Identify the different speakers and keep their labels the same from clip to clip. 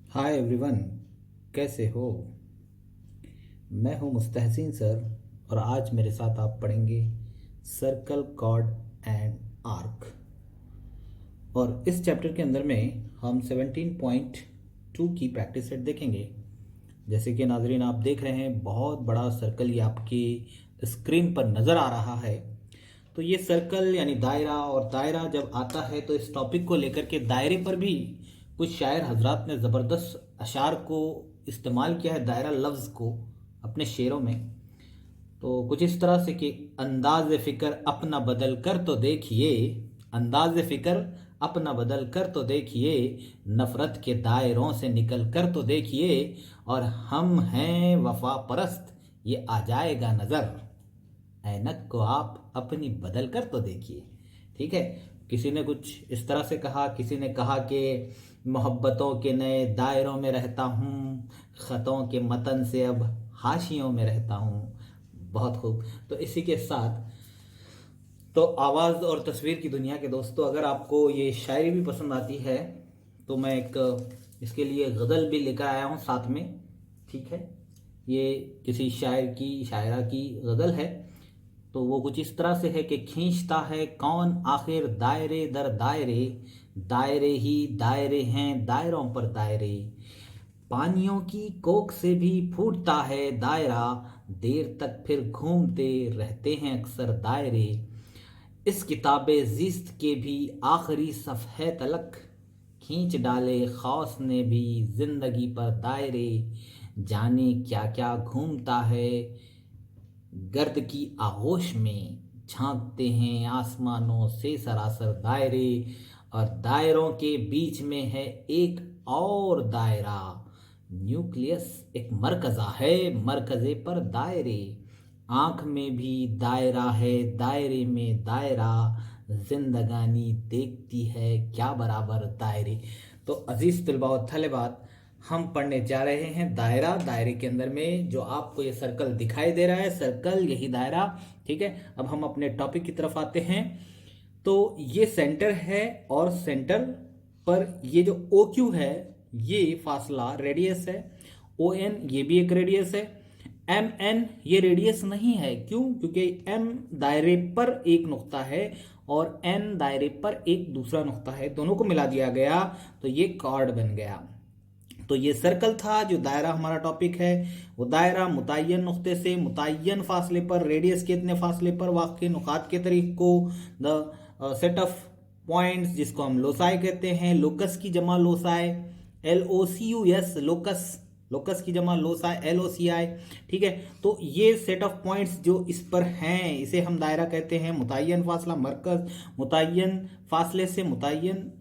Speaker 1: Hi everyone, कैसे हो। मैं हूं मुस्तहसिन सर और आज मेरे साथ आप पढ़ेंगे सर्कल कॉर्ड एंड आर्क। और इस चैप्टर के अंदर में हम 17.2 की प्रैक्टिस सेट देखेंगे। जैसे कि नाजरीन आप देख रहे हैं, बहुत बड़ा सर्कल ये आपकी स्क्रीन पर नज़र आ रहा है। तो ये सर्कल यानी दायरा, और दायरा जब आता है तो इस टॉपिक को लेकर के दायरे पर भी कुछ शायर हजरात ने ज़बरदस्त अशार को इस्तेमाल किया है, दायरा लफ्ज़ को अपने शेरों में। तो कुछ इस तरह से कि अंदाज फ़िक्र अपना बदल कर तो देखिए, अंदाज फ़िक्र अपना बदल कर तो देखिए, नफ़रत के दायरों से निकल कर तो देखिए, और हम हैं वफा परस्त ये आ जाएगा नज़र, ऐनक को आप अपनी बदल कर तो देखिए। ठीक है। किसी ने कुछ इस तरह से कहा, किसी ने कहा कि मोहब्बतों के नए दायरों में रहता हूँ, ख़तों के मतन से अब हाशियों में रहता हूँ। बहुत खूब। तो इसी के साथ तो आवाज़ और तस्वीर की दुनिया के दोस्तों, अगर आपको ये शायरी भी पसंद आती है तो मैं एक इसके लिए गज़ल भी लेकर आया हूँ साथ में। ठीक है। ये किसी शायर की, शायरा की गज़ल है। तो वो कुछ इस तरह से है कि खींचता है कौन आखिर दायरे दर दायरे, दायरे ही दायरे हैं दायरों पर दायरे, पानियों की कोख से भी फूटता है दायरा, देर तक फिर घूमते रहते हैं अक्सर दायरे, इस किताबे ज़िस्त के भी आखिरी सफ़हे तलक, खींच डाले खौस ने भी जिंदगी पर दायरे, जाने क्या क्या घूमता है गर्द की आगोश में, झांकते हैं आसमानों से सरासर दायरे, और दायरों के बीच में है एक और दायरा, न्यूक्लियस एक मरकज़ा है मरकज़े पर दायरे, आँख में भी दायरा है दायरे में दायरा, जिंदगानी देखती है क्या बराबर दायरे। तो अजीज तलबा व तलबात, हम पढ़ने जा रहे हैं दायरा। दायरे के अंदर में जो आपको ये सर्कल दिखाई दे रहा है, सर्कल यही दायरा। ठीक है। अब हम अपने टॉपिक की तरफ आते हैं। तो ये सेंटर है और सेंटर पर ये जो ओ क्यू है ये फासला रेडियस है। ओ एन ये भी एक रेडियस है। एम एन ये रेडियस नहीं है, क्यों? क्योंकि एम दायरे पर एक नुक्ता है और एन दायरे पर एक दूसरा नुक्ता है, दोनों को मिला दिया गया तो ये कॉर्ड बन गया। तो ये सर्कल था। जो दायरा हमारा टॉपिक है वो दायरा मुतय्यन नुक्ते से मुतय्यन फासले पर, रेडियस के इतने फासले पर वाक़ नुकात के तरीक़ को, द सेट ऑफ पॉइंट्स जिसको हम लोसाई कहते हैं, लोकस की जमा लोसाई, LOCUS लोकस, लोकस की जमा लोसाई LOCI। ठीक है। तो ये सेट ऑफ पॉइंट्स जो इस पर हैं इसे हम दायरा कहते हैं। मुतय्यन फासला मरकज, मुतय्यन फासले से मुतय्यन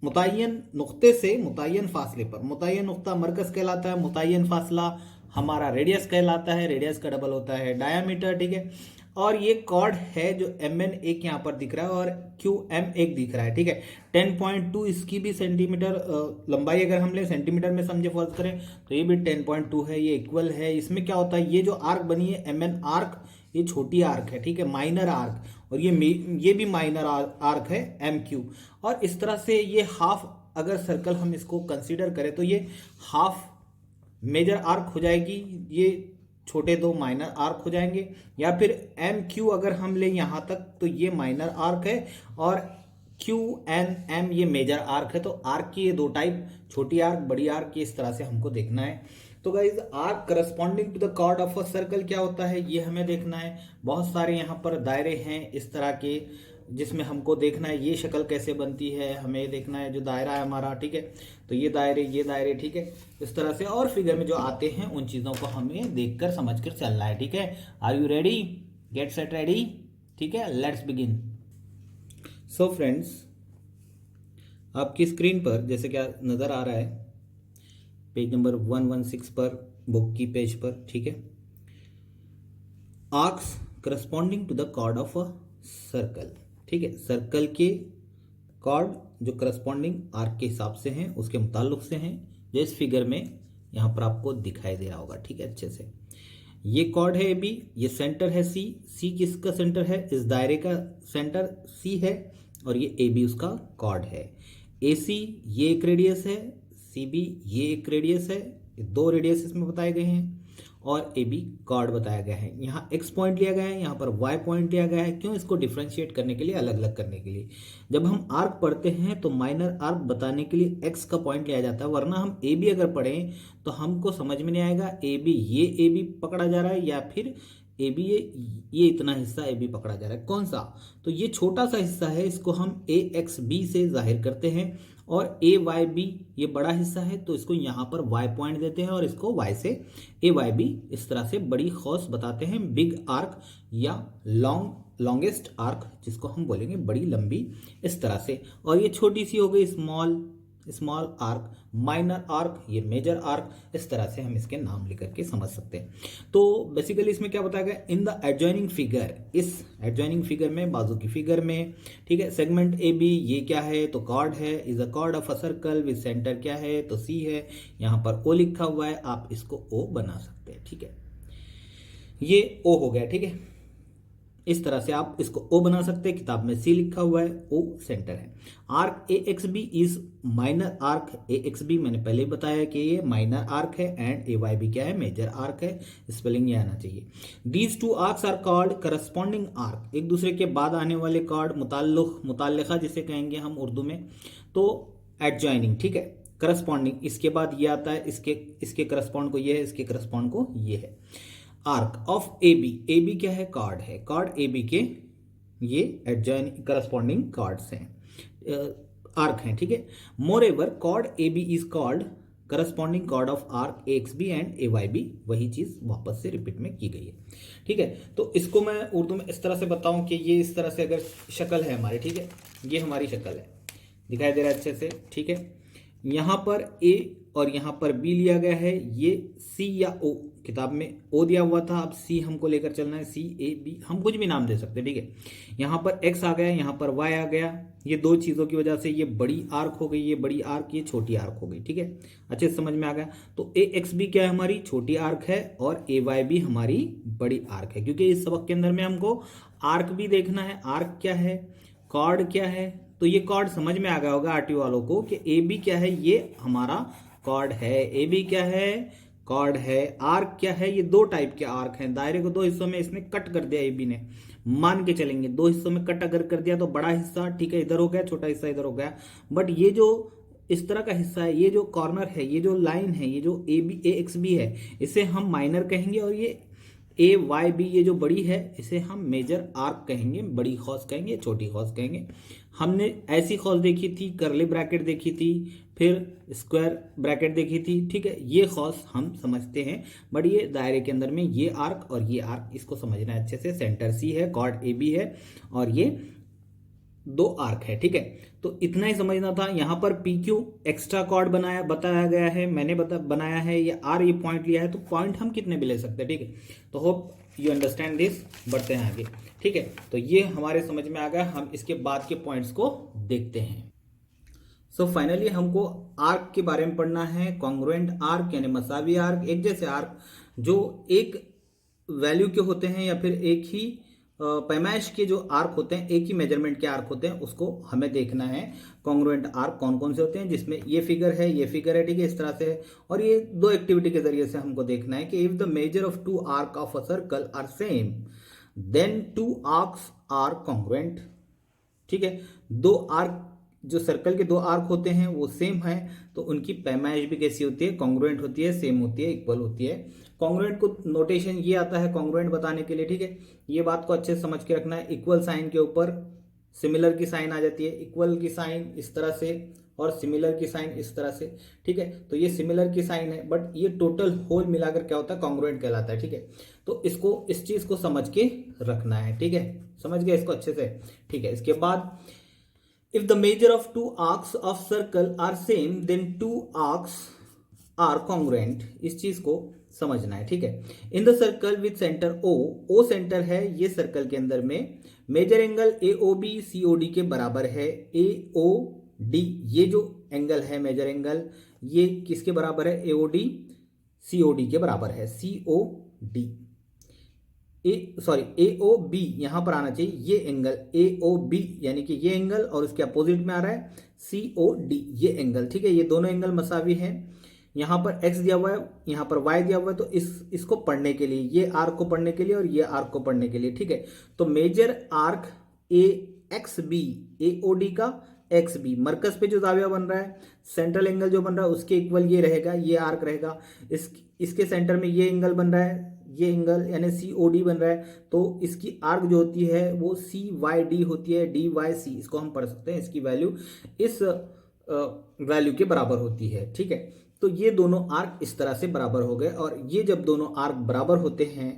Speaker 1: मुतय्यन नुक्ते से मुतय्यन फासले पर, मुतय्यन नुक्ता मरकज कहलाता है, मुतय्यन फासला हमारा रेडियस कहलाता है, रेडियस का डबल होता है डायामीटर। ठीक है। और ये कॉर्ड है जो MN एक यहाँ पर दिख रहा है और QM एक दिख रहा है। ठीक है। 10.2 इसकी भी सेंटीमीटर लंबाई अगर हम ले सेंटीमीटर में समझे फर्ज करें तो ये भी 10.2 है, ये इक्वल है। इसमें क्या होता है, ये जो आर्क बनी है MN आर्क, ये छोटी आर्क है। ठीक है, माइनर आर्क। और ये भी माइनर आर्क है MQ। और इस तरह से ये हाफ, अगर सर्कल हम इसको कंसीडर करें तो ये हाफ मेजर आर्क हो जाएगी, ये छोटे दो माइनर आर्क हो जाएंगे। या फिर MQ अगर हम लें यहाँ तक तो ये माइनर आर्क है और QNM ये मेजर आर्क है। तो आर्क की ये दो टाइप, छोटी आर्क बड़ी आर्क, ये इस तरह से हमको देखना है। तो guys arc corresponding to the chord of a circle क्या होता है ये हमें देखना है। बहुत सारे यहाँ पर दायरे हैं इस तरह के जिसमें हमको देखना है ये शक्ल कैसे बनती है, हमें देखना है जो दायरा है हमारा। ठीक है। तो ये दायरे ठीक है इस तरह से, और फिगर में जो आते हैं उन चीज़ों को हमें देखकर समझकर चलना है। ठीक है। Are you ready? Get set ready. ठीक है, लेट्स बिगिन। सो फ्रेंड्स, आपकी स्क्रीन पर जैसे क्या नज़र आ रहा है, पेज नंबर 116 पर, बुक की पेज पर। ठीक है। Arcs corresponding to the chord of a circle. ठीक है, सर्कल के कॉर्ड जो करस्पॉन्डिंग आर्क के हिसाब से हैं, उसके मुताल्लुक से हैं, जो इस फिगर में यहाँ पर आपको दिखाई दे रहा होगा। ठीक है, अच्छे से। ये कॉर्ड है AB, ये सेंटर है C किसका सेंटर है? इस दायरे का सेंटर C है और ये AB उसका कॉर्ड है। AC ये एक रेडियस है, सी बी ये एक रेडियस है, दो रेडियस इसमें बताए गए हैं, और ए बी कॉर्ड बताया गया है। यहाँ एक्स पॉइंट लिया गया है, यहाँ पर वाई पॉइंट लिया गया है। क्यों? इसको डिफ्रेंशिएट करने के लिए, अलग अलग करने के लिए। जब हम आर्क पढ़ते हैं तो माइनर आर्क बताने के लिए एक्स का पॉइंट लिया जाता है, वरना हम ए बी अगर पढ़ें तो हमको समझ में नहीं आएगा ए बी ए बी पकड़ा जा रहा है या फिर ए बी ये इतना हिस्सा ए बी पकड़ा जा रहा है। कौन सा? तो ये छोटा सा हिस्सा है, इसको हम ए एक्स बी से जाहिर करते हैं, और ए वाई बी ये बड़ा हिस्सा है, तो इसको यहाँ पर वाई पॉइंट देते हैं और इसको वाई से ए वाई बी इस तरह से बड़ी खौस बताते हैं। बिग आर्क या लॉन्गेस्ट आर्क जिसको हम बोलेंगे, बड़ी लंबी इस तरह से। और ये छोटी सी हो गई स्मॉल आर्क, माइनर आर्क, ये मेजर आर्क। इस तरह से हम इसके नाम लेकर के समझ सकते हैं। तो बेसिकली इसमें क्या बताया गया? इन द एडजॉइनिंग फिगर, इस एडजॉइनिंग फिगर में, बाजू की फिगर में, ठीक है, सेगमेंट ए बी ये क्या है? तो कॉर्ड है। Is a cord of a circle with centre क्या है? तो सी है। यहाँ पर ओ लिखा हुआ है, आप इसको ओ बना सकते हैं, ठीक है। ये ओ हो गया, ठीक है। इस तरह से आप इसको O बना सकते हैं। किताब में C लिखा हुआ है, O सेंटर है। Arc A X B is minor arc. A X B मैंने पहले ही बताया कि ये माइनर आर्क है, एंड ए वाई बी क्या है? मेजर आर्क है। स्पेलिंग ये आना चाहिए। These two arcs are called corresponding arc. एक दूसरे के बाद आने वाले कॉर्ड, मुताल्लिका जिसे कहेंगे हम उर्दू में, तो एडजॉइनिंग, ठीक है। करस्पॉन्डिंग इसके बाद ये आता है, इसके करस्पॉन्ड को ये है, इसके करस्पॉन्ड को ये है। आर्क ऑफ ए बी क्या है? कॉर्ड है। कॉर्ड ए बी के ये एडजॉइनिंग करस्पॉन्डिंग कॉर्ड्स हैं, आर्क हैं, ठीक है। Moreover chord A B is called corresponding chord of arc A X B and A Y B. वही चीज वापस से रिपीट में की गई है, ठीक है। तो इसको मैं उर्दू में इस तरह से बताऊं कि ये इस तरह से अगर शक्ल है हमारी, ठीक है, ये हमारी शक्ल है, दिखाई दे रहा है अच्छे से, ठीक है। यहां पर ए और यहां पर बी लिया गया है। ये सी या ओ, किताब में ओ दिया हुआ था, अब सी हमको लेकर चलना है। सी ए बी हम कुछ भी नाम दे सकते हैं, ठीक है। यहां पर एक्स आ गया, यहां पर वाई आ गया। ये दो चीजों की वजह से ये बड़ी आर्क हो गई, ये बड़ी आर्क, ये छोटी आर्क हो गई, ठीक है। अच्छे से समझ में आ गया। तो ए एक्स बी क्या है? हमारी छोटी आर्क है, और ए वाई बी हमारी बड़ी आर्क है। क्योंकि इस सबक के अंदर में हमको आर्क भी देखना है। आर्क क्या है, कॉर्ड क्या है, तो ये कॉर्ड समझ में आ गया होगा आरटी वालों को कि ए बी क्या है? ये हमारा कॉर्ड है। ए बी क्या है? कॉर्ड है। आर्क क्या है? ये दो टाइप के आर्क हैं। दायरे को दो हिस्सों में इसने कट कर दिया, ए बी ने, मान के चलेंगे दो हिस्सों में कट अगर कर दिया तो बड़ा हिस्सा, ठीक है, इधर हो गया, छोटा हिस्सा इधर हो गया। बट ये जो इस तरह का हिस्सा है, ये जो कॉर्नर है, ये जो लाइन है, ये जो ए एक्स बी है, इसे हम माइनर कहेंगे, और ये ए वाई बी ये जो बड़ी है, इसे हम मेजर आर्क कहेंगे, बड़ी खौस कहेंगे, छोटी खौस कहेंगे। हमने ऐसी खौस देखी थी, करली ब्रैकेट देखी थी, फिर स्क्वायर ब्रैकेट देखी थी, ठीक है। ये खौस हम समझते हैं, बट ये दायरे के अंदर में ये आर्क और ये आर्क, इसको समझना है अच्छे से। सेंटर सी है, कॉर्ड ए बी है, और ये दो आर्क है, ठीक है। तो इतना ही समझना था। यहां पर पी क्यू एक्स्ट्रा कॉर्ड बताया गया है, मैंने बनाया है। ये आर ये पॉइंट लिया है, तो पॉइंट हम कितने भी ले सकते हैं, ठीक है। तो होप यू अंडरस्टैंड दिस। बढ़ते हैं आगे, ठीक है। तो ये हमारे समझ में आ गया। हम इसके बाद के पॉइंट्स को देखते हैं। सो फाइनली हमको आर्क के बारे में पढ़ना है। कॉन्ग्रुएंट आर्क यानी मसावी आर्क, एक जैसे आर्क जो एक वैल्यू के होते हैं या फिर एक ही पैमाइश के जो आर्क होते हैं, एक ही मेजरमेंट के आर्क होते हैं, उसको हमें देखना है। कॉन्ग्रुएंट आर्क कौन कौन से होते हैं, जिसमें ये फिगर है, ये फिगर है, ठीक है, इस तरह से। और ये दो एक्टिविटी के जरिए से हमको देखना है कि if the measure of two arc of a circle are same then two arcs are congruent, ठीक है। दो आर्क, जो सर्कल के दो आर्क होते हैं वो सेम है, तो उनकी पैमाइश भी कैसी होती है? कॉन्ग्रुएंट होती है, सेम होती है, इक्वल होती है। कॉन्ग्रुएंट को नोटेशन ये आता है कॉन्ग्रुएंट बताने के लिए, ठीक है। ये बात को अच्छे से समझ के रखना है। इक्वल साइन के ऊपर सिमिलर की साइन आ जाती है। इक्वल की साइन इस तरह से और सिमिलर की साइन इस तरह से, ठीक है। तो ये सिमिलर की साइन है, बट ये टोटल होल मिलाकर क्या होता है? कॉन्ग्रुएंट कहलाता है, ठीक है। तो इसको, इस चीज को समझ के रखना है, ठीक है। समझ गए इसको अच्छे से, ठीक है। इसके बाद if the measure of two arcs of circle are same then two arcs are congruent, इस चीज को समझना है, ठीक है। In the circle with centre O centre है ये सर्कल के अंदर में। Measure angle A O B C O D के बराबर है। ए ओ डी ये जो एंगल है, मेजर एंगल, ये किसके बराबर है? ए O D C O D के बराबर है। सी O D A O B यहां पर आना चाहिए, ये एंगल ए ओ बी यानी कि ये एंगल, और उसके अपोजिट में आ रहा है सी ओ डी ये एंगल, ठीक है। ये दोनों एंगल मसावी हैं। यहाँ पर x दिया हुआ है, यहाँ पर y दिया हुआ है, तो इसको पढ़ने के लिए, ये आर्क को पढ़ने के लिए और ये आर्क को पढ़ने के लिए, ठीक है। तो measure arc A X B, A O D का एक्स बी, मरकज पे जो जाविया बन रहा है, सेंट्रल एंगल जो बन रहा है उसके इक्वल ये रहेगा, ये आर्क रहेगा। इसके सेंटर में ये एंगल बन रहा है, ये एंगल यानी सी ओ डी बन रहा है, तो इसकी आर्क जो होती है वो सी वाई डी होती है, डी वाई सी, इसको हम पढ़ सकते हैं। इसकी वैल्यू इस वैल्यू के बराबर होती है, ठीक है। तो ये दोनों आर्क इस तरह से बराबर हो गए, और ये जब दोनों आर्क बराबर होते हैं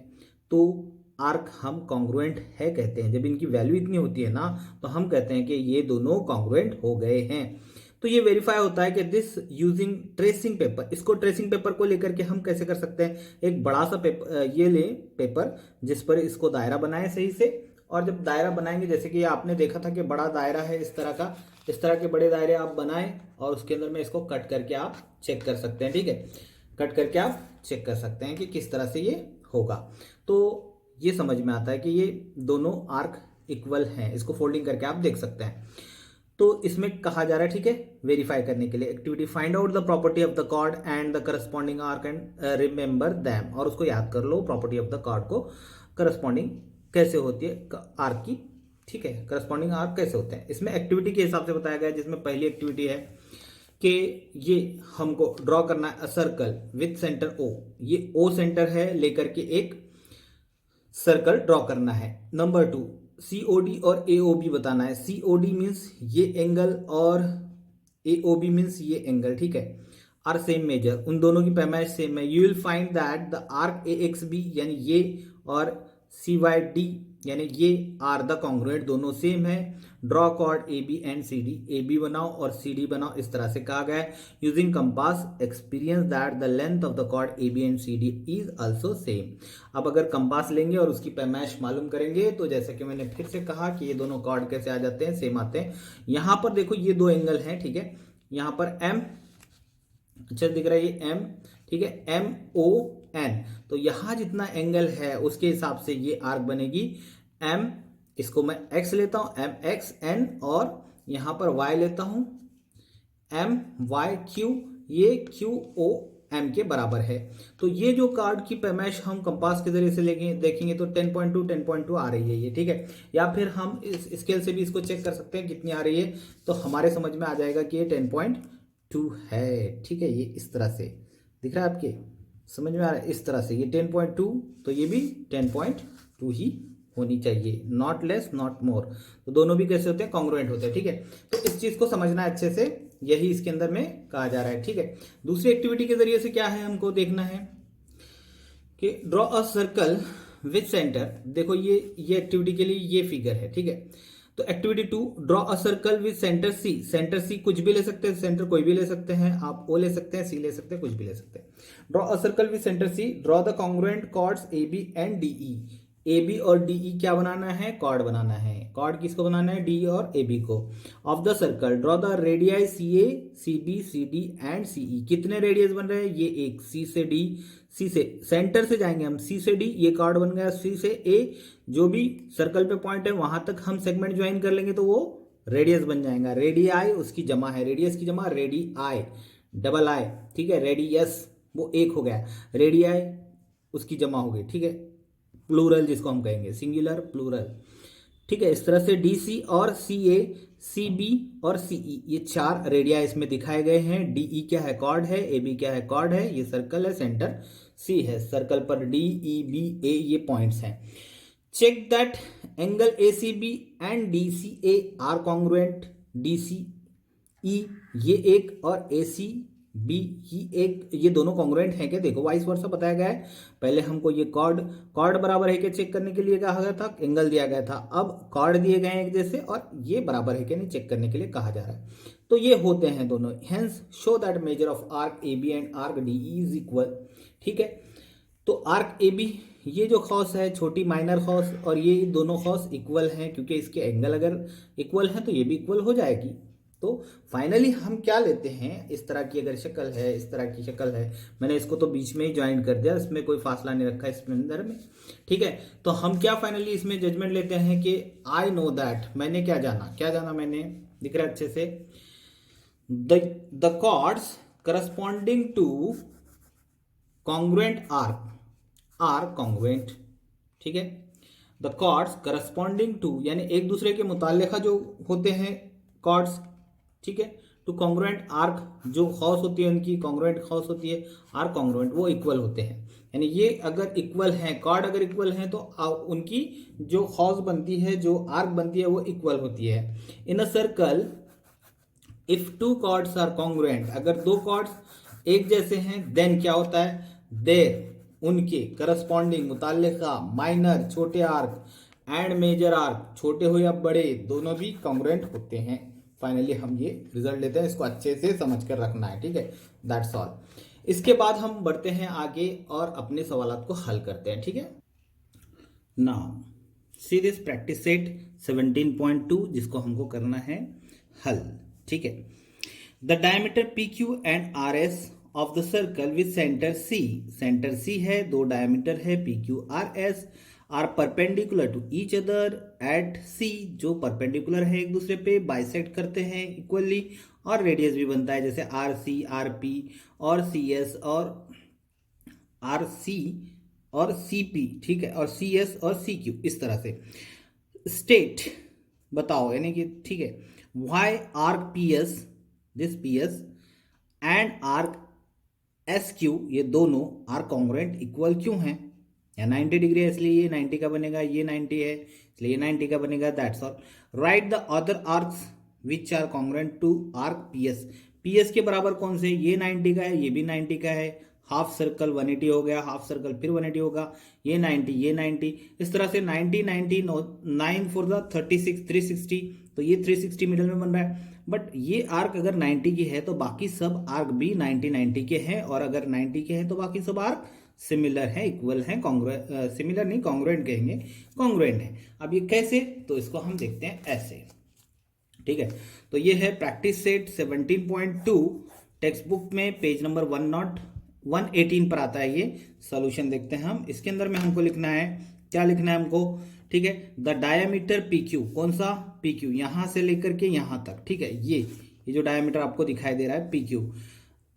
Speaker 1: तो आर्क हम कॉन्ग्रुएंट है कहते हैं। जब इनकी वैल्यू इतनी होती है ना, तो हम कहते हैं कि ये दोनों कॉन्ग्रुएंट हो गए हैं। तो ये वेरीफाई होता है कि दिस यूजिंग ट्रेसिंग पेपर, इसको ट्रेसिंग पेपर को लेकर के हम कैसे कर सकते हैं, एक बड़ा सा पेपर ये ले, पेपर जिस पर इसको दायरा बनाए सही से, और जब दायरा बनाएंगे, जैसे कि आपने देखा था कि बड़ा दायरा है इस तरह का, इस तरह के बड़े दायरे आप बनाएं और उसके अंदर में इसको कट करके आप चेक कर सकते हैं, ठीक है। कट करके आप चेक कर सकते हैं कि किस तरह से ये होगा। तो ये समझ में आता है कि ये दोनों आर्क इक्वल हैं, इसको फोल्डिंग करके आप देख सकते हैं। तो इसमें कहा जा रहा है, ठीक है, वेरीफाई करने के लिए activity, find out the property of the chord and the corresponding arc and remember them, और उसको याद कर लो, प्रॉपर्टी ऑफ द कॉर्ड को करस्पॉन्डिंग कैसे होती है आर्क की, ठीक है, करस्पॉन्डिंग आर्क कैसे होते हैं। इसमें एक्टिविटी के हिसाब से बताया गया है, जिसमें पहली एक्टिविटी है कि ये हमको ड्रॉ करना है a circle with centre O, ये ओ सेंटर है लेकर के एक सर्कल ड्रॉ करना है। नंबर 2 सीओडी और एओबी बताना है। सीओडी मीन्स ये एंगल और एओबी मीन्स ये एंगल, ठीक है, आर सेम मेजर, उन दोनों की पैमाइश सेम है। You will find that the arc A X B यानी ये और सी वाई डी यानी ये आर द कॉन्ग्रुएंट, दोनों सेम है। Draw chord A B and C D, A B बनाओ और सी डी बनाओ, इस तरह से कहा गया है। Using compass experience that the length of the chord A B and C D is also same. अब अगर कंपास लेंगे और उसकी पैमाइश मालूम करेंगे, तो जैसे कि मैंने फिर से कहा कि ये दोनों कॉर्ड कैसे आ जाते हैं, सेम आते हैं। यहां पर देखो ये दो एंगल हैं, ठीक है, यहां पर एम, अच्छा दिख रहा है ये एम, ठीक है, एम ओ एन, तो यहां जितना एंगल है उसके हिसाब से ये आर्क बनेगी। एम, इसको मैं एक्स लेता हूं, एम एक्स एन, और यहां पर वाई लेता हूं, एम वाई क्यू, ये क्यू ओ एम के बराबर है। तो ये जो कार्ड की पैमाइश हम कंपास के जरिए से लेंगे, देखेंगे तो 10.2 10.2 आ रही है ये, ठीक है। या फिर हम इस स्केल से भी इसको चेक कर सकते हैं कितनी आ रही है, तो हमारे समझ में आ जाएगा कि ये 10.2 है, ठीक है। ये इस तरह से दिख रहा है, आपके समझ में आ रहा है, इस तरह से ये 10.2, तो ये भी 10.2 ही होनी चाहिए, नॉट लेस नॉट मोर। तो दोनों भी कैसे होते हैं, कॉन्ग्रुएंट होते हैं, ठीक है। तो इस चीज को समझना है अच्छे से, यही इसके अंदर में कहा जा रहा है, ठीक है। दूसरी एक्टिविटी के जरिए से क्या है हमको देखना है कि draw a circle with centre. देखो ये एक्टिविटी के लिए ये फिगर है, ठीक है। तो activity 2, draw a circle with centre C. Centre C कुछ भी ले सकते हैं, सेंटर कोई भी ले सकते हैं, आप ओ ले सकते हैं, सी ले सकते हैं, कुछ भी ले सकते हैं। Draw a circle with centre C, draw the congruent chords A B and D E. A B और डी ई क्या बनाना है, कॉर्ड बनाना है। कॉर्ड किसको बनाना है, डी और ए बी को। Of the circle draw the radii C A C B C D and C E. कितने रेडियस बन रहे हैं, ये एक, सी से डी, सी से सेंटर से जाएंगे हम, सी से डी, ये कॉर्ड बन गया, सी से ए, जो भी सर्कल पे पॉइंट है वहां तक हम सेगमेंट ज्वाइन कर लेंगे तो वो रेडियस बन जाएगा। रेडियाई उसकी जमा है, रेडियस की जमा रेडियाई, डबल आई, ठीक है, रेडियस वो एक हो गया, रेडियाई उसकी जमा हो गई, ठीक है, प्लूरल जिसको हम कहेंगे, सिंगुलर प्लूरल, ठीक है। इस तरह से डी सी और सी ए, सी बी और सी ई, ये 4 रेडिया इसमें दिखाए गए हैं। डी ई क्या है, कॉर्ड है, ए बी क्या है, कॉर्ड है, ये सर्कल है, सेंटर सी है, सर्कल पर डी ई बी ए ये पॉइंट्स हैं। Check that angle A C B and D C A are congruent. D C E ये एक और ए सी बी ही एक, ये दोनों कॉन्ग्रुएंट हैं क्या, देखो वाइस वर्सा बताया गया है। पहले हमको ये कॉर्ड बराबर है क्या चेक करने के लिए कहा गया था, एंगल दिया गया था। अब कॉर्ड दिए गए हैं एक जैसे और ये बराबर है क्या नहीं चेक करने के लिए कहा जा रहा है। तो ये होते हैं दोनों। Hence show that measure of arc A B and arc D is equal, ठीक है। तो आर्क ए बी ये जो खौस है, छोटी माइनर खौस, और ये दोनों खौस इक्वल हैं, क्योंकि इसके एंगल अगर इक्वल हैं तो ये भी इक्वल हो जाएगी। तो फाइनली हम क्या लेते हैं, इस तरह की अगर शक्ल है, इस तरह की शक्ल है, मैंने इसको तो बीच में ही ज्वाइन कर दिया, इसमें कोई फासला नहीं रखा इसमें अंदर में, ठीक है। तो हम क्या फाइनली इसमें जजमेंट लेते हैं कि आई नो दैट, मैंने क्या जाना, क्या जाना मैंने, दिख रहा है अच्छे से, the chords corresponding to congruent are congruent, ठीक है। द कॉर्ड्स करस्पॉन्डिंग टू यानी एक दूसरे के मुताल्लिका जो होते हैं कॉर्ड्स, ठीक है, टू कॉन्ग्रुएंट आर्क, जो हॉस होती है उनकी कॉन्ग्रुएंट हॉस होती है, आर कॉन्ग्रुएंट, वो इक्वल होते हैं। यानी ये अगर इक्वल हैं, कॉर्ड अगर इक्वल हैं तो उनकी जो हॉस बनती है, जो आर्क बनती है, वो इक्वल होती है। In a circle if two chords are congruent, अगर दो कॉर्ड्स एक जैसे हैं, देन क्या होता है, देर उनके करस्पॉन्डिंग मुताल्लिका माइनर छोटे आर्क एंड मेजर आर्क छोटे हो या बड़े दोनों भी कॉन्ग्रुएंट होते हैं। फाइनली हम ये रिजल्ट लेते हैं, इसको अच्छे से समझ कर रखना है, ठीक है, दैट्स ऑल। इसके बाद हम बढ़ते हैं आगे और अपने सवालात को हल करते हैं, ठीक है। Now see this practice set 17.2 जिसको हमको करना है हल, ठीक है। The diameter P Q and R S of the circle with centre C, centre C है, दो डायमीटर है P Q R S, are perpendicular to each other at C, जो परपेंडिकुलर है एक दूसरे पे, बाइसेक्ट करते हैं इक्वली, और रेडियस भी बनता है जैसे आर सी आर पी और सी एस और आर सी और सी पी, ठीक है, और सी एस और सी क्यू, इस तरह से। स्टेट बताओ, यानी कि ठीक है, Y arc P S, this P S and arc S Q, ये दोनों आर कॉन्ग्रुएंट इक्वल क्यों हैं, या 90 डिग्री है इसलिए ये 90 का बनेगा, ये 90 है इसलिए ये 90 का बनेगा, that's all. Write the other arcs which are congruent to arc P S, P S के बराबर कौन से, ये 90 का है, ये भी 90 का है, हाफ सर्कल 180 हो गया, हाफ सर्कल फिर 180 होगा, ये 90 ये 90, इस तरह से 90 90 9 फॉर द 36 360, तो ये 360 मिडल में बन रहा है। बट ये आर्क अगर 90 की है तो बाकी सब आर्क भी 90 90 के हैं, और अगर 90 के हैं तो बाकी सब आर्क सिमिलर है, इक्वल है, सिमिलर नहीं कॉन्ग्रुएंट कहेंगे, कॉन्ग्रुएंट है। अब ये कैसे, तो इसको हम देखते हैं ऐसे, ठीक है। तो ये है प्रैक्टिस सेट 17.2, टेक्स्ट बुक में पेज नंबर 118 पर आता है ये सॉल्यूशन। देखते हैं हम, इसके अंदर में हमको लिखना है, क्या लिखना है हमको, ठीक है, द डायमीटर पी क्यू, कौन सा पी क्यू, यहां से लेकर के यहां तक, ठीक है, ये जो डायमीटर आपको दिखाई दे रहा है P Q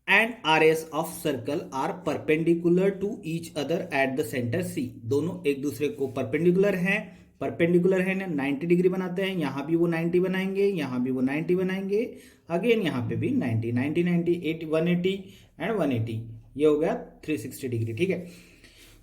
Speaker 1: and R S of circle are perpendicular to each other at the centre C, दोनों एक दूसरे को परपेंडिकुलर हैं, परपेंडिकुलर है ना 90 डिग्री बनाते हैं, यहां भी वो 90 बनाएंगे, यहां भी वो 90 बनाएंगे, अगेन यहां पे भी 90 90 90 80 180 एंड 180, ये हो गया 360 डिग्री, ठीक है।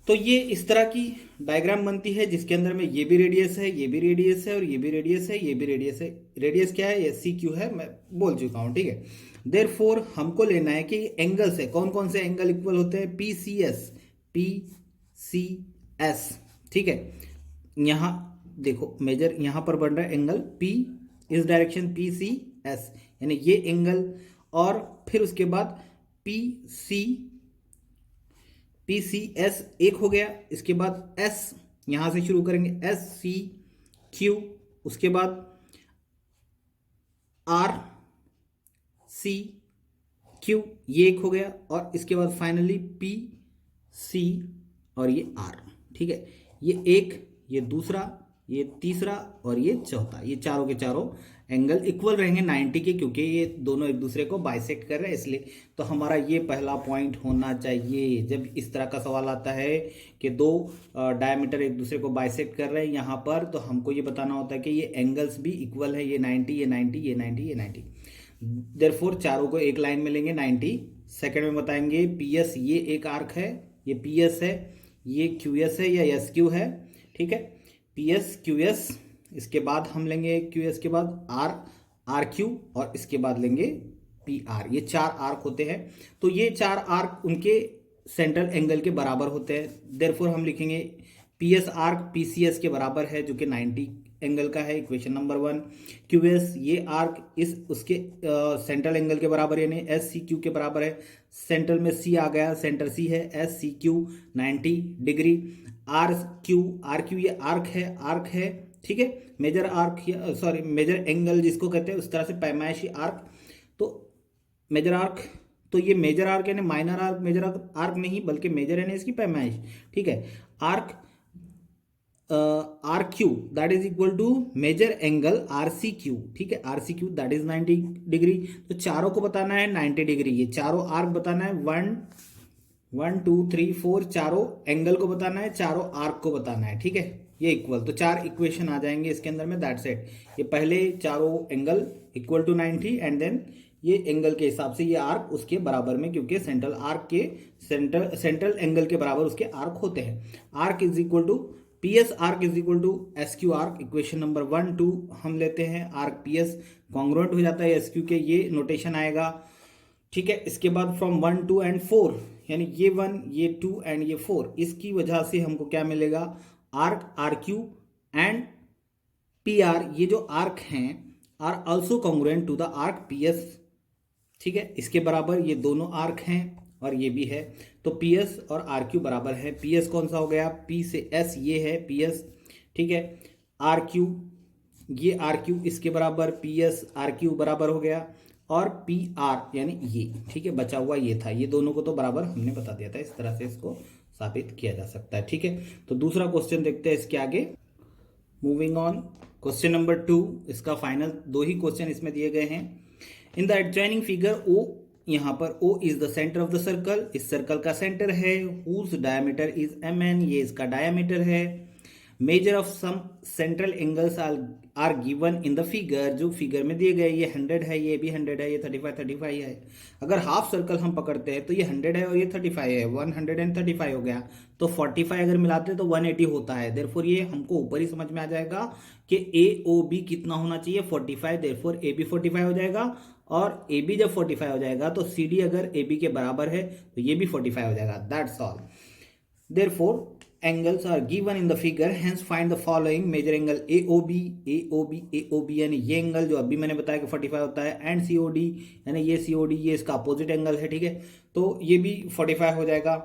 Speaker 1: तो ये इस तरह की डायग्राम बनती है जिसके अंदर में ये भी रेडियस है, ये भी रेडियस है, और ये भी रेडियस है, ये भी रेडियस है। रेडियस क्या है, ये सी क्यू है, मैं बोल चुका हूं, ठीक है। देयरफॉर हमको लेना है कि एंगल्स है, कौन कौन से एंगल इक्वल होते हैं, P C S, P C S, ठीक है। यहां देखो मेजर यहां पर बन रहा है एंगल पी, इस डायरेक्शन पी सी एस, यानी ये एंगल, और फिर उसके बाद पी सी एस एक हो गया, इसके बाद एस यहां से शुरू करेंगे, एस सी क्यू, उसके बाद आर सी क्यू, ये एक हो गया, और इसके बाद फाइनली पी सी और ये आर, ठीक है। ये एक, ये दूसरा, ये तीसरा और ये चौथा, ये चारों के चारों एंगल इक्वल रहेंगे 90 के, क्योंकि ये दोनों एक दूसरे को बाइसेक्ट कर रहे हैं इसलिए। तो हमारा ये पहला पॉइंट होना चाहिए जब इस तरह का सवाल आता है कि दो डायमीटर एक दूसरे को बाइसेक्ट कर रहे हैं यहाँ पर, तो हमको ये बताना होता है कि ये एंगल्स भी इक्वल है, ये 90 ये 90 ये 90 ये 90। देयरफॉर चारों को एक लाइन में लेंगे 90। सेकंड में बताएंगे पी एस, ये एक आर्क है, ये पी एस है, ये क्यू एस है या एस क्यू है, ठीक है, पी एस क्यू एस। इसके बाद हम लेंगे क्यू एस के बाद आर क्यू, और इसके बाद लेंगे पी आर। ये चार आर्क होते हैं, तो ये चार आर्क उनके सेंट्रल एंगल के बराबर होते हैं। देयरफॉर हम लिखेंगे P S arc P C S के बराबर है, जो कि 90 एंगल का है, इक्वेशन नंबर 1। क्यू एस, ये आर्क इस उसके सेंट्रल एंगल के बराबर यानी एस सी क्यू के बराबर है, सेंट्रल में सी आ गया, सेंटर सी है, S C Q 90 degree. R Q ये आर्क है, ठीक है। Major arc, sorry measure angle जिसको कहते हैं, उस तरह से पैमाइशी आर्क। तो मेजर आर्क, तो ये मेजर आर्क यानी माइनर आर्क, मेजर आर्क नहीं बल्कि मेजर यानी इसकी पैमाइश, ठीक है। Arc R Q that is equal to measure angle R C Q, ठीक है। R C Q that is 90 degree. तो चारों को बताना है 90 डिग्री, ये चारों आर्क बताना है, 1 2 3 4, चारों एंगल को बताना है, चारों आर्क को बताना है, ठीक है। ये इक्वल, तो 4 इक्वेशन आ जाएंगे इसके अंदर में, दैट्स इट। ये पहले चारों angle equal to 90 and then ये एंगल के हिसाब से ये आर्क उसके बराबर में, क्योंकि सेंट्रल आर्क के सेंट्रल एंगल के बराबर उसके आर्क होते हैं। Arc is equal to P S arc is equal to S Q arc. Equation number 1 2 हम लेते हैं, आर्क पी एस कॉन्ग्रुएंट हो जाता है एस क्यू के, ये नोटेशन आएगा, ठीक है। इसके बाद फ्रॉम 1 2 एंड 4 यानी ये 1 ये 2 एंड ये 4, इसकी वजह से हमको क्या मिलेगा, arc R Q and P R, ये जो आर्क हैं are also congruent to the arc P S, ठीक है। इसके बराबर ये दोनों आर्क हैं और ये भी है, तो पी एस और आर क्यू बराबर है। पी एस कौन सा हो गया, पी से एस ये है पी एस, ठीक है। आर क्यू, ये आर क्यू इसके बराबर, पी एस आर क्यू बराबर हो गया, और पी आर यानी ये, ठीक है। बचा हुआ ये था, ये दोनों को तो बराबर हमने बता दिया था, इस तरह से इसको साबित किया जा सकता है, ठीक है। तो दूसरा क्वेश्चन देखते हैं इसके आगे। मूविंग ऑन, क्वेश्चन नंबर 2, इसका फाइनल 2 ही क्वेश्चन इसमें दिए गए हैं। In the adjoining figure O, यहाँ पर O is the centre of the circle, इस सर्कल का सेंटर है, हुज डायमीटर इज MN, ये इसका डायमीटर है। Measure of some central angles are given in the figure, जो फिगर में दिए गए, ये 100 है, ये भी 100 है, ये 35 है। अगर हाफ सर्कल हम पकड़ते हैं तो ये 100 है और ये 35 है, 135 हो गया, तो 45 अगर मिलाते हैं तो 180 होता है। देयरफॉर ये हमको ऊपर ही समझ में आ जाएगा कि AOB कितना होना चाहिए, 45, देयरफॉर AB 45 हो जाएगा, और AB जब 45 हो जाएगा तो CD अगर AB के बराबर है तो ये भी 45 हो जाएगा, that's all. Therefore, angles are given in the figure, hence find the following major angle AOB, AOB, AOB यानी ये एंगल जो अभी मैंने बताया कि 45 होता है, एंड COD यानी ये COD, ये इसका अपोजिट एंगल है, ठीक है। तो ये भी 45 हो जाएगा।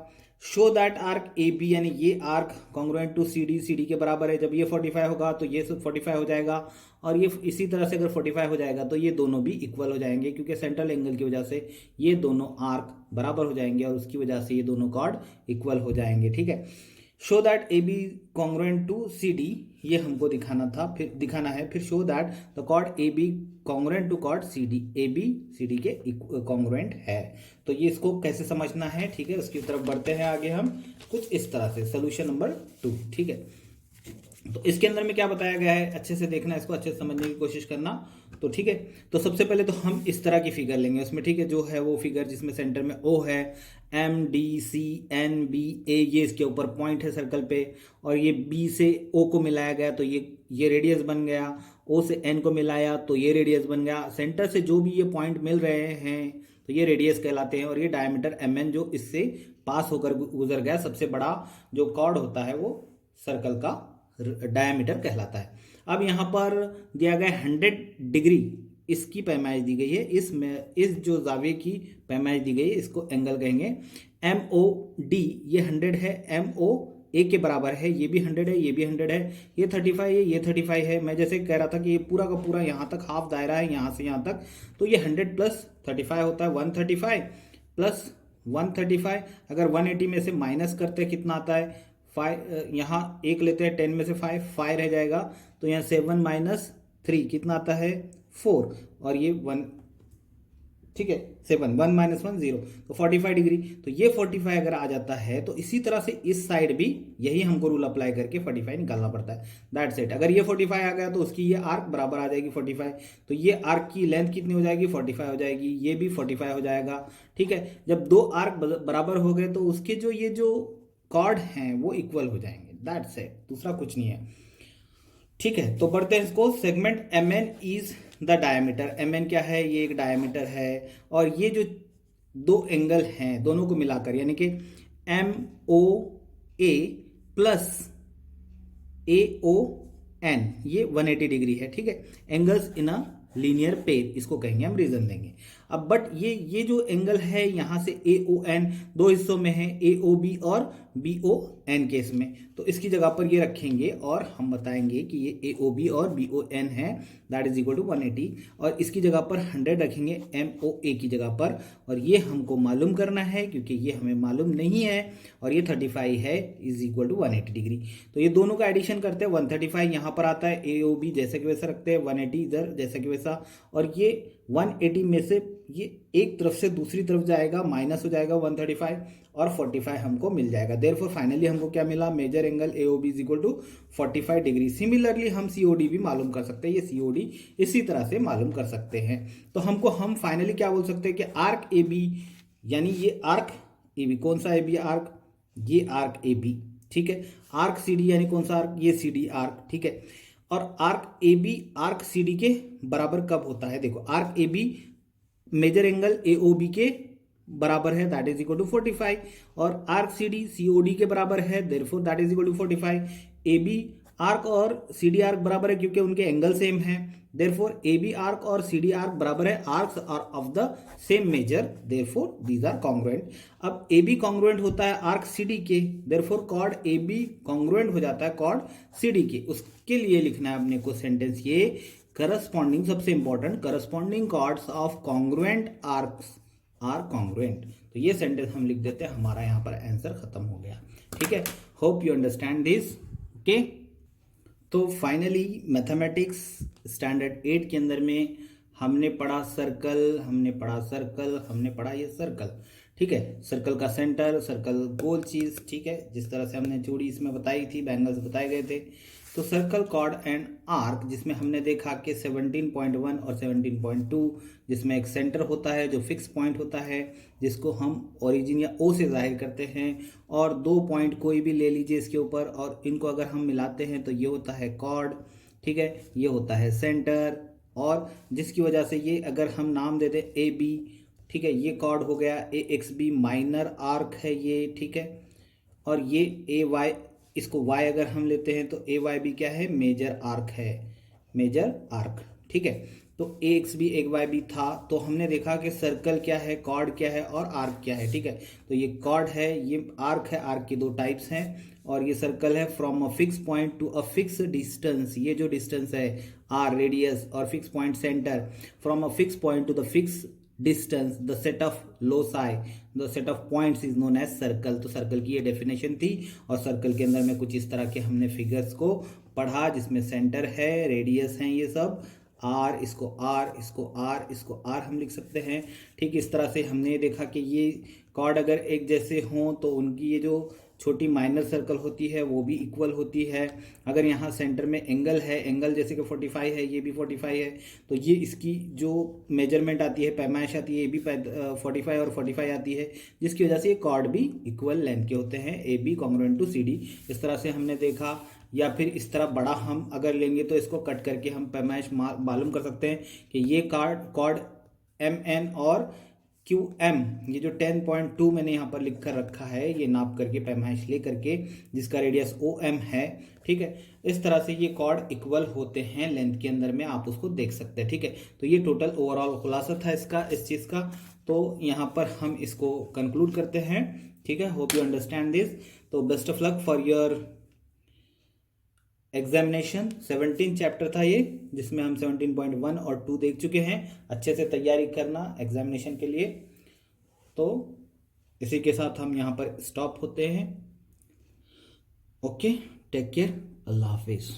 Speaker 1: शो दैट आर्क AB यानी ये arc congruent to CD, CD के बराबर है, जब ये 45 होगा तो ये 45 हो जाएगा, और ये इसी तरह से अगर 45 हो जाएगा तो ये दोनों भी इक्वल हो जाएंगे, क्योंकि सेंट्रल एंगल की वजह से ये दोनों आर्क बराबर हो जाएंगे और उसकी वजह से ये दोनों कॉर्ड इक्वल हो जाएंगे, ठीक है। Show that AB congruent to CD, ये हमको दिखाना था, फिर दिखाना है, फिर show that the chord AB congruent to chord CD, AB CD के कॉन्ग्रुएंट है। तो ये इसको कैसे समझना है, ठीक है, उसकी तरफ बढ़ते हैं आगे हम कुछ इस तरह से। सोल्यूशन नंबर 2, ठीक है। तो इसके अंदर में क्या बताया गया है, अच्छे से देखना, इसको अच्छे से समझने की कोशिश करना, तो ठीक है। तो सबसे पहले तो हम इस तरह की फिगर लेंगे उसमें, ठीक है, जो है वो फिगर जिसमें सेंटर में O है, MDCNBA, ये इसके ऊपर पॉइंट है सर्कल पे, और ये B से O को मिलाया गया तो ये रेडियस बन गया, O से N को मिलाया तो ये रेडियस बन गया। सेंटर से जो भी ये पॉइंट मिल रहे हैं तो ये रेडियस कहलाते हैं, और ये डायमीटर MN जो इससे पास होकर गुजर गया, सबसे बड़ा जो कॉर्ड होता है वो सर्कल का डायमीटर कहलाता है। अब यहाँ पर दिया गया 100 डिग्री इसकी पैमाइश दी गई है, इस जो जाविये की पैमाइश दी गई है इसको एंगल कहेंगे। MOD ये 100 है, MOA के बराबर है, ये भी 100 है, ये भी 100 है, ये 35 है, ये 35 है। मैं जैसे कह रहा था कि ये पूरा का पूरा यहाँ तक हाफ दायरा है, यहाँ से यहाँ तक, तो ये 100 प्लस 35 होता है 135 प्लस 135। अगर 180 में से माइनस करते हैं कितना आता है, 5, यहाँ 1 लेते हैं, 10 में से 5 रह जाएगा, तो यहाँ 7 माइनस 3 कितना आता है 4, और ये 1, ठीक है, 7, 1 माइनस 1 0, तो 45 डिग्री। तो ये 45 अगर आ जाता है तो इसी तरह से इस साइड भी यही हमको रूल अप्लाई करके 45 निकालना पड़ता है, दैट्स इट। अगर ये 45 आ गया तो उसकी ये आर्क बराबर आ जाएगी 45, तो ये आर्क की लेंथ कितनी हो जाएगी 45 हो जाएगी, ये भी 45 हो जाएगा, ठीक है। जब दो आर्क बराबर हो गए तो उसके जो ये जो कॉर्ड हैं वो इक्वल हो जाएंगे, दैट्स इट, दूसरा कुछ नहीं है, ठीक है। तो बढ़ते हैं इसको, segment MN is the diameter. MN क्या है, ये एक डायमीटर है, और ये जो दो एंगल हैं दोनों को मिलाकर यानी कि MOA प्लस AON ये 180 डिग्री है, ठीक है। Angles in a linear pair इसको कहेंगे हम, रीजन देंगे। अब बट ये जो एंगल है यहाँ से ए ओ एन दो हिस्सों में है, ए ओ बी और बी ओ एन केस में, तो इसकी जगह पर ये रखेंगे और हम बताएंगे कि ये ए ओ बी और बी ओ एन है, दैट इज इक्वल टू 180, और इसकी जगह पर 100 रखेंगे एम ओ ए की जगह पर, और ये हमको मालूम करना है क्योंकि ये हमें मालूम नहीं है, और ये 35 है इज इक्वल टू 180 डिग्री। तो ये दोनों का एडिशन करते हैं, 135 यहाँ पर आता है, ए ओ बी जैसे कि वैसा रखते हैं, 180 इधर जैसा कि वैसा, और ये 180 में से ये एक तरफ से दूसरी तरफ जाएगा, माइनस हो जाएगा 135, और 45 हमको मिल जाएगा। देयरफॉर फाइनली हमको क्या मिला, measure angle AOB is equal to 45 degree. Similarly हम सीओडी भी मालूम कर सकते हैं, ये सीओडी इसी तरह से मालूम कर सकते हैं। तो हम फाइनली क्या बोल सकते हैं कि आर्क ए बी, यानी ये आर्क ए बी, कौन सा ए बी आर्क, ये आर्क ए बी, ठीक है। आर्क सी डी यानी कौन सा आर्क, ये सी डी आर्क, ठीक है। और arc A B arc C D के बराबर कब होता है, देखो arc A B measure angle A O B के बराबर है, दैट इज इक्वल टू 45, और arc C D C O D के बराबर है, therefore that is equal to 45। A B arc और सी डी आर्क बराबर है क्योंकि उनके एंगल सेम है, देयरफॉर ए बी आर्क और सी डी आर्क बराबर है, arcs are of the same measure, therefore these are congruent. अब ए बी कॉन्ग्रुएंट होता है आर्क सी डी के, therefore chord A B congruent हो जाता है कॉर्ड सी डी के। उसके लिए लिखना है अपने को सेंटेंस ये, करस्पॉन्डिंग, सबसे important, corresponding chords of congruent arcs are congruent. तो ये सेंटेंस हम लिख देते हैं, हमारा यहाँ पर आंसर खत्म हो गया, ठीक है। Hope you understand this, okay. तो फाइनली मैथमेटिक्स स्टैंडर्ड 8 के अंदर में हमने पढ़ा सर्कल, हमने पढ़ा ये सर्कल, ठीक है। सर्कल का सेंटर, सर्कल गोल चीज, ठीक है, जिस तरह से हमने जोड़ी इसमें बताई थी, बैंगल्स बताए गए थे। तो सर्कल, कॉर्ड एंड आर्क, जिसमें हमने देखा कि 17.1 और 17.2, जिसमें एक सेंटर होता है जो फिक्स पॉइंट होता है, जिसको हम ओरिजिन या ओ से जाहिर करते हैं, और 2 पॉइंट कोई भी ले लीजिए इसके ऊपर, और इनको अगर हम मिलाते हैं तो ये होता है कॉर्ड, ठीक है, ये होता है सेंटर, और जिसकी वजह से ये अगर हम नाम दे दें ए बी, ठीक है, ये कॉर्ड हो गया, ए एक्स बी माइनर आर्क है ये, ठीक है, और ये ए वाई, इसको y अगर हम लेते हैं तो ए वाई भी क्या है, मेजर आर्क है, मेजर आर्क, ठीक है। तो ए एक्स बी एक वाई बी था, तो हमने देखा कि सर्कल क्या है, कॉर्ड क्या है और आर्क क्या है, ठीक है। तो ये कॉर्ड है, ये आर्क है, आर्क की 2 टाइप्स हैं, और ये सर्कल है from a fix point to a fix distance, ये जो डिस्टेंस है आर रेडियस, और fix point center, from a fix point to the fix distance, the set of loci, the set of points is known as circle. तो circle की ये definition थी, और circle के अंदर में कुछ इस तरह के हमने फिगर्स को पढ़ा, जिसमें सेंटर है, रेडियस है, ये सब आर, इसको आर, इसको आर, इसको आर हम लिख सकते हैं, ठीक। इस तरह से हमने देखा कि ये कॉर्ड अगर एक जैसे हों तो उनकी ये जो छोटी माइनर सर्कल होती है वो भी इक्वल होती है। अगर यहाँ सेंटर में एंगल है, एंगल जैसे कि 45 है, ये भी 45 है, तो ये इसकी जो मेजरमेंट आती है, पैमाइश आती है, ये भी 45 और 45 आती है, जिसकी वजह से ये कॉर्ड भी इक्वल लेंथ के होते हैं, A B congruent to C D. इस तरह से हमने देखा, या फिर इस तरह बड़ा हम अगर लेंगे तो इसको कट करके हम पैमाइश मालूम कर सकते हैं कि ये कॉर्ड एम एन और क्यू एम, ये जो 10.2 मैंने यहाँ पर लिख कर रखा है, ये नाप करके पैमाइश ले करके, जिसका रेडियस ओ एम है, ठीक है। इस तरह से ये कॉर्ड इक्वल होते हैं लेंथ के अंदर में, आप उसको देख सकते हैं, ठीक है। तो ये टोटल ओवरऑल खुलासा था इसका, इस चीज़ का। तो यहाँ पर हम इसको कंक्लूड करते हैं, ठीक है। Hope you understand this. तो best of luck for your examination. 17 chapter था ये, जिसमें हम 17.1 और 2 देख चुके हैं। अच्छे से तैयारी करना एग्जामिनेशन के लिए। तो इसी के साथ हम यहाँ पर स्टॉप होते हैं। ओके, टेक केयर, अल्लाह हाफिज़।